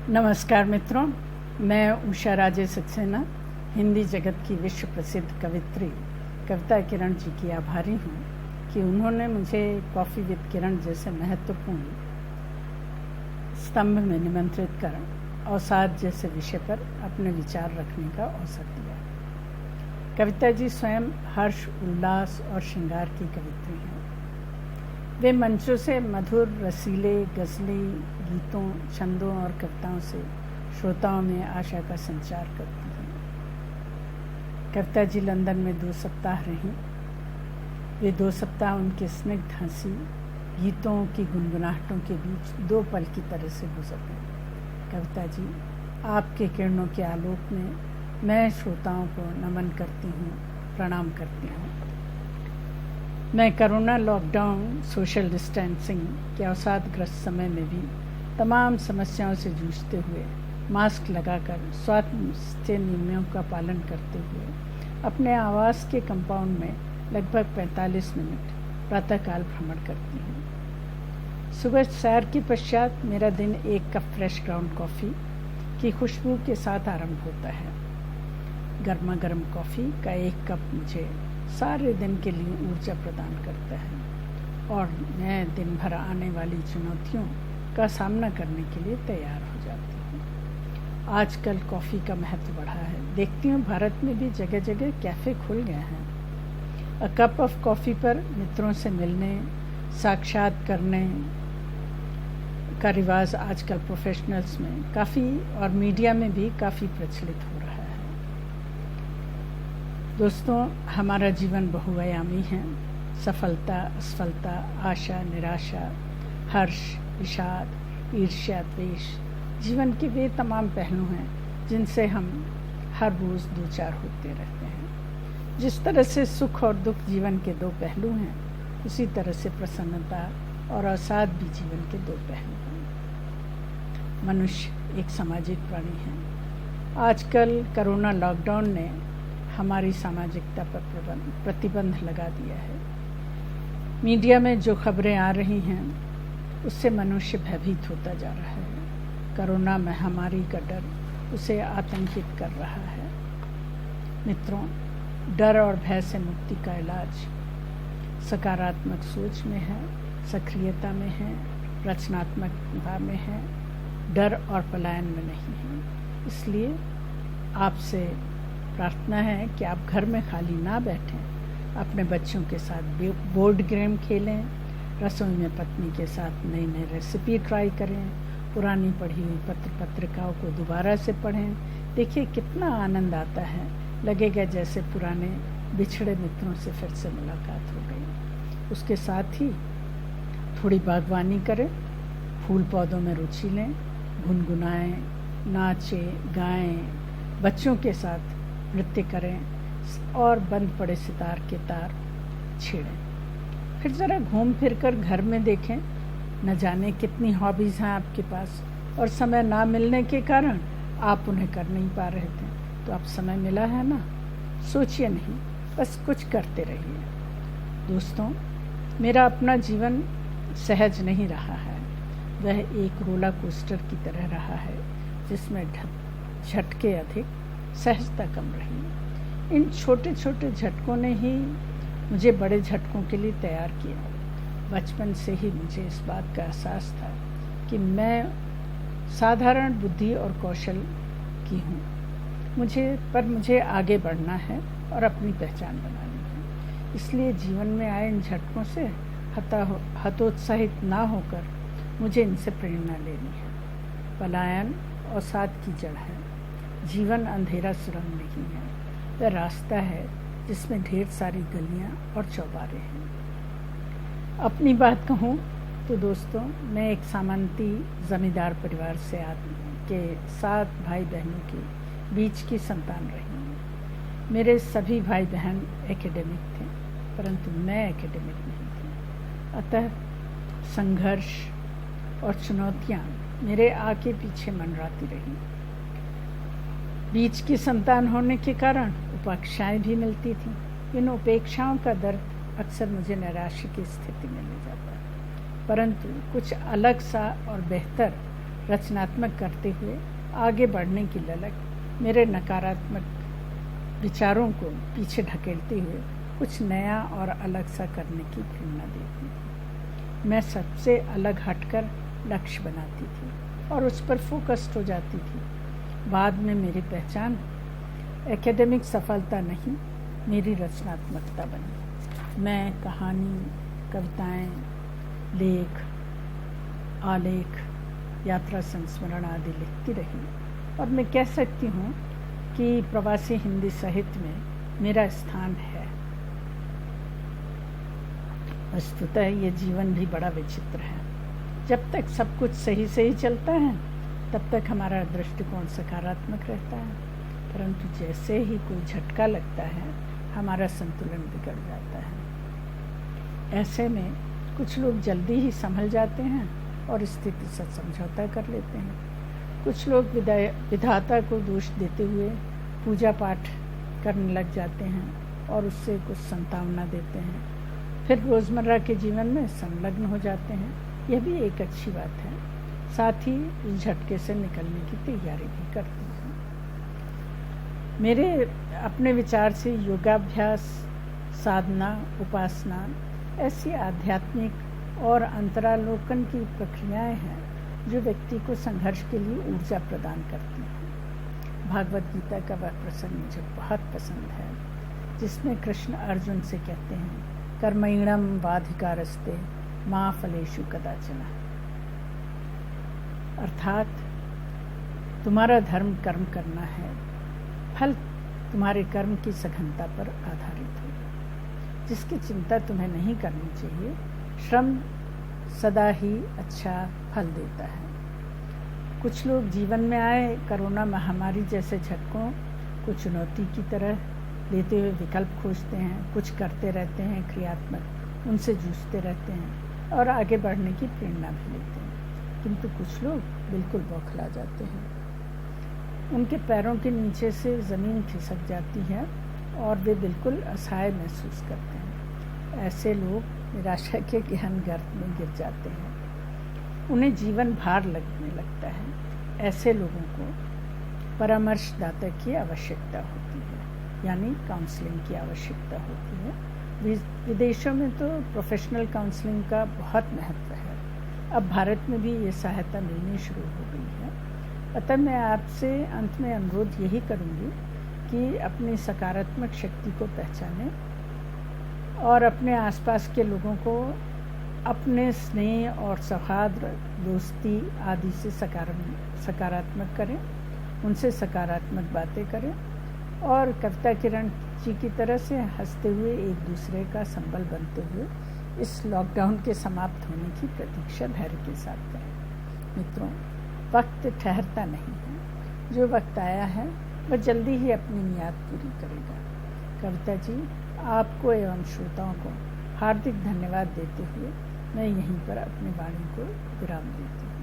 नमस्कार मित्रों, मैं उषा राजे सक्सेना हिंदी जगत की विश्व प्रसिद्ध कवित्री कविता किरण जी की आभारी हूँ कि उन्होंने मुझे कॉफ़ी विद किरण जैसे महत्वपूर्ण स्तंभ में निमंत्रित कर अवसाद जैसे विषय पर अपने विचार रखने का अवसर दिया। कविता जी स्वयं हर्ष, उल्लास और श्रृंगार की कवित्री हैं। वे मंचों से मधुर रसीले गज़ली गीतों, छंदों और कविताओं से श्रोताओं में आशा का संचार करती हैं। कविता जी लंदन में 2 सप्ताह रहीं। वे 2 सप्ताह उनके स्निग्ध हंसी, गीतों की गुनगुनाहटों के बीच 2 पल की तरह से गुजर गए। कविता जी, आपके किरणों के आलोक में मैं श्रोताओं को नमन करती हूँ, प्रणाम करती हूँ। मैं कोरोना लॉकडाउन, सोशल डिस्टेंसिंग के अवसादग्रस्त समय में भी तमाम समस्याओं से जूझते हुए मास्क लगाकर स्वास्थ्य नियमों का पालन करते हुए अपने आवास के कंपाउंड में लगभग 45 मिनट प्रातःकाल भ्रमण करती हूँ। सुबह सैर के पश्चात मेरा दिन 1 कप फ्रेश ग्राउंड कॉफ़ी की खुशबू के साथ आरंभ होता है। गर्मा गर्म कॉफ़ी का 1 कप मुझे सारे दिन के लिए ऊर्जा प्रदान करता है और मैं दिन भर आने वाली चुनौतियों का सामना करने के लिए तैयार हो जाती हूँ। आजकल कॉफ़ी का महत्व बढ़ा है। देखती हूँ भारत में भी जगह जगह कैफ़े खुल गए हैं। अ कप ऑफ कॉफ़ी पर मित्रों से मिलने, साक्षात करने का रिवाज आजकल प्रोफेशनल्स में काफ़ी और मीडिया में भी काफ़ी प्रचलित हो रहा है। दोस्तों, हमारा जीवन बहुआयामी है। सफलता, असफलता, आशा, निराशा, हर्ष, विषाद, ईर्ष्या, द्वेष, जीवन के वे तमाम पहलू हैं जिनसे हम हर रोज़ 2-4 होते रहते हैं। जिस तरह से सुख और दुख जीवन के 2 पहलू हैं, उसी तरह से प्रसन्नता और अवसाद भी जीवन के 2 पहलू हैं। मनुष्य एक सामाजिक प्राणी है। आजकल कोरोना लॉकडाउन ने हमारी सामाजिकता पर प्रतिबंध लगा दिया है। मीडिया में जो खबरें आ रही हैं उससे मनुष्य भयभीत होता जा रहा है। कोरोना महामारी का डर उसे आतंकित कर रहा है। मित्रों, डर और भय से मुक्ति का इलाज सकारात्मक सोच में है, सक्रियता में है, रचनात्मकता में है, डर और पलायन में नहीं है। इसलिए आपसे प्रार्थना है कि आप घर में खाली ना बैठें, अपने बच्चों के साथ बोर्ड गेम खेलें, रसोई में पत्नी के साथ नई नई रेसिपी ट्राई करें, पुरानी पढ़ी हुई पत्रिकाओं को दोबारा से पढ़ें। देखिए कितना आनंद आता है, लगेगा जैसे पुराने बिछड़े मित्रों से फिर से मुलाकात हो गई। उसके साथ ही थोड़ी बागवानी करें, फूल पौधों में रुचि लें, गुनगुनाएं, नाचें, गाएं, बच्चों के साथ नृत्य करें और बंद पड़े सितार के तार छेड़ें। फिर ज़रा घूम फिर कर घर में देखें, न जाने कितनी हॉबीज़ हैं आपके पास और समय ना मिलने के कारण आप उन्हें कर नहीं पा रहे थे। तो अब समय मिला है ना, सोचिए नहीं, बस कुछ करते रहिए। दोस्तों, मेरा अपना जीवन सहज नहीं रहा है। वह एक रोलर कोस्टर की तरह रहा है जिसमें झटके अधिक, सहजता कम रही। इन छोटे छोटे झटकों ने ही मुझे बड़े झटकों के लिए तैयार किया। बचपन से ही मुझे इस बात का एहसास था कि मैं साधारण बुद्धि और कौशल की हूँ। मुझे आगे बढ़ना है और अपनी पहचान बनानी है। इसलिए जीवन में आए इन झटकों से हतोत्साहित ना होकर मुझे इनसे प्रेरणा लेनी है। पलायन अवसाद की जड़ है। जीवन अंधेरा सुरंग नहीं है, वह रास्ता है जिसमें ढेर सारी गलियां और चौबारे हैं। अपनी बात कहूँ तो दोस्तों, मैं एक सामंती जमींदार परिवार से के 7 भाई बहनों के बीच की संतान रही हूँ। मेरे सभी भाई बहन एकेडमिक थे, परंतु मैं एकेडमिक नहीं थी। अतः संघर्ष और चुनौतियाँ मेरे आगे पीछे मंडराती रही। बीच की संतान होने के कारण उपेक्षाएं भी मिलती थीं। इन उपेक्षाओं का दर्द अक्सर मुझे निराशा की स्थिति में ले जाता है, परंतु कुछ अलग सा और बेहतर रचनात्मक करते हुए आगे बढ़ने की ललक मेरे नकारात्मक विचारों को पीछे ढकेलते हुए कुछ नया और अलग सा करने की प्रेरणा देती थी। मैं सबसे अलग हटकर लक्ष्य बनाती थी और उस पर फोकस्ड हो जाती थी। बाद में मेरी पहचान एकेडमिक सफलता नहीं, मेरी रचनात्मकता बनी। मैं कहानी, कविताएं, लेख, आलेख, यात्रा संस्मरण आदि लिखती रही और मैं कह सकती हूँ कि प्रवासी हिंदी साहित्य में मेरा स्थान है। वस्तुतः ये जीवन भी बड़ा विचित्र है। जब तक सब कुछ सही सही चलता है तब तक हमारा दृष्टिकोण सकारात्मक रहता है, परंतु जैसे ही कोई झटका लगता है हमारा संतुलन बिगड़ जाता है। ऐसे में कुछ लोग जल्दी ही संभल जाते हैं और स्थिति से समझौता कर लेते हैं। कुछ लोग विधाता को दोष देते हुए पूजा पाठ करने लग जाते हैं और उससे कुछ संतावना देते हैं, फिर रोज़मर्रा के जीवन में संलग्न हो जाते हैं। यह भी एक अच्छी बात है, साथ ही इस झटके से निकलने की तैयारी भी करते हैं। मेरे अपने विचार से योगाभ्यास, साधना, उपासना ऐसी आध्यात्मिक और अंतरालोकन की प्रक्रियाएं हैं जो व्यक्ति को संघर्ष के लिए ऊर्जा प्रदान करती हैं। भागवत गीता का वह प्रसंग मुझे बहुत पसंद है जिसमें कृष्ण अर्जुन से कहते हैं, कर्मैणम वाधिकारस्ते माँ फलेषु कदाचन। अर्थात तुम्हारा धर्म कर्म करना है, फल तुम्हारे कर्म की सघनता पर आधारित होगा। जिसकी चिंता तुम्हें नहीं करनी चाहिए, श्रम सदा ही अच्छा फल देता है। कुछ लोग जीवन में आए कोरोना महामारी जैसे झटकों को चुनौती की तरह लेते हुए विकल्प खोजते हैं, कुछ करते रहते हैं क्रियात्मक, उनसे जूझते रहते हैं और आगे बढ़ने की प्रेरणा भी लेते हैं। किंतु कुछ लोग बिल्कुल बौखला जाते हैं, उनके पैरों के नीचे से ज़मीन खिसक जाती है और वे बिल्कुल असहाय महसूस करते हैं। ऐसे लोग निराशा के गहन गर्त में गिर जाते हैं, उन्हें जीवन भार लगने लगता है। ऐसे लोगों को परामर्शदाता की आवश्यकता होती है, यानी काउंसलिंग की आवश्यकता होती है। विदेशों में तो प्रोफेशनल काउंसलिंग का बहुत महत्व है। अब भारत में भी ये सहायता मिलनी शुरू हो गई है। अतः मैं आपसे अंत में अनुरोध यही करूँगी कि अपनी सकारात्मक शक्ति को पहचानें और अपने आसपास के लोगों को अपने स्नेह और सौहार्द, दोस्ती आदि से सकारात्मक करें, उनसे सकारात्मक बातें करें और कविता किरण जी की तरह से हंसते हुए एक दूसरे का संबल बनते हुए इस लॉकडाउन के समाप्त होने की प्रतीक्षा धैर्य के साथ करें। मित्रों, वक्त ठहरता नहीं है। जो वक्त आया है वह जल्दी ही अपनी मियाद पूरी करेगा। कविता जी, आपको एवं श्रोताओं को हार्दिक धन्यवाद देते हुए मैं यहीं पर अपनी वाणी को विराम देती हूँ।